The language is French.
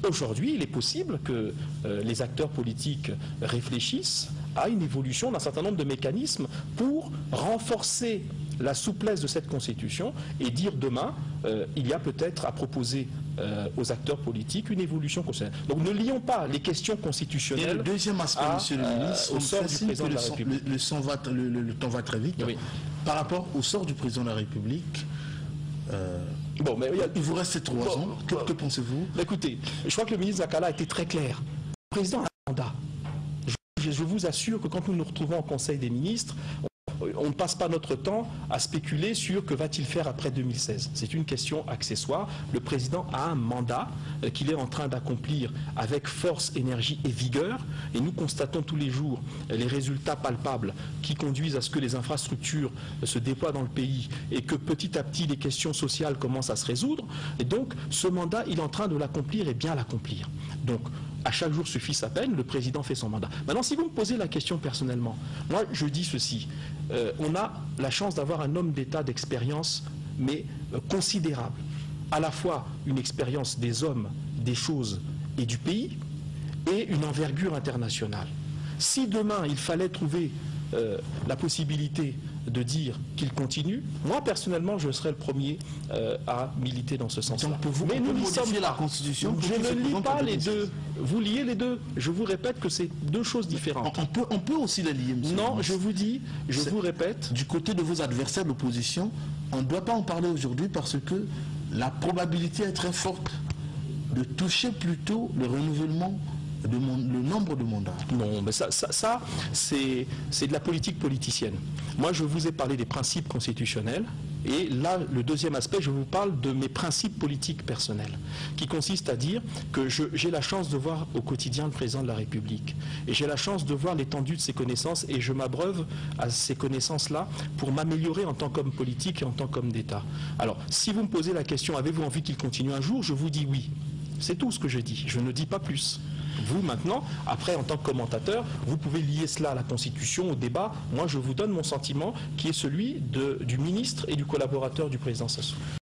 aujourd'hui, il est possible que les acteurs politiques réfléchissent à une évolution d'un certain nombre de mécanismes pour renforcer la souplesse de cette Constitution et dire demain, il y a peut-être à proposer aux acteurs politiques une évolution constitutionnelle. Donc ne lions pas les questions constitutionnelles. Et le deuxième aspect, monsieur le ministre, au sort du président de la République. Le temps va très vite. Oui. Par rapport au sort du président de la République, bon, mais il vous reste 3 ans. Que pensez-vous? Écoutez, je crois que le ministre Zakala a été très clair. Le président a un mandat. Je vous assure que quand nous nous retrouvons au Conseil des ministres, on ne passe pas notre temps à spéculer sur que va-t-il faire après 2016. C'est une question accessoire. Le président a un mandat qu'il est en train d'accomplir avec force, énergie et vigueur. Et nous constatons tous les jours les résultats palpables qui conduisent à ce que les infrastructures se déploient dans le pays et que petit à petit les questions sociales commencent à se résoudre. Et donc ce mandat, il est en train de l'accomplir et bien l'accomplir. Donc à chaque jour suffit sa peine, le président fait son mandat. Maintenant, si vous me posez la question personnellement, moi je dis ceci, on a la chance d'avoir un homme d'État d'expérience, mais considérable. À la fois une expérience des hommes, des choses et du pays, et une envergure internationale. Si demain il fallait trouver la possibilité de dire qu'il continue, moi personnellement je serais le premier à militer dans ce sens-là. Mais nous modifier la Constitution. Je ne lis pas les deux. Vous liez les deux. Je vous répète que c'est deux choses différentes. On peut aussi les lier, monsieur. Non, je vous dis, je vous répète. Du côté de vos adversaires de l'opposition, on ne doit pas en parler aujourd'hui parce que la probabilité est très forte de toucher plutôt le renouvellement le nombre de mandats. Non, mais ça c'est de la politique politicienne. Moi, je vous ai parlé des principes constitutionnels. Et là, le deuxième aspect, je vous parle de mes principes politiques personnels, qui consistent à dire que j'ai la chance de voir au quotidien le président de la République. Et j'ai la chance de voir l'étendue de ses connaissances et je m'abreuve à ces connaissances-là pour m'améliorer en tant qu'homme politique et en tant qu'homme d'État. Alors, si vous me posez la question, avez-vous envie qu'il continue un jour? Je vous dis oui. C'est tout ce que je dis. Je ne dis pas plus. Vous, maintenant, après, en tant que commentateur, vous pouvez lier cela à la Constitution, au débat. Moi, je vous donne mon sentiment, qui est celui du ministre et du collaborateur du président Sassou.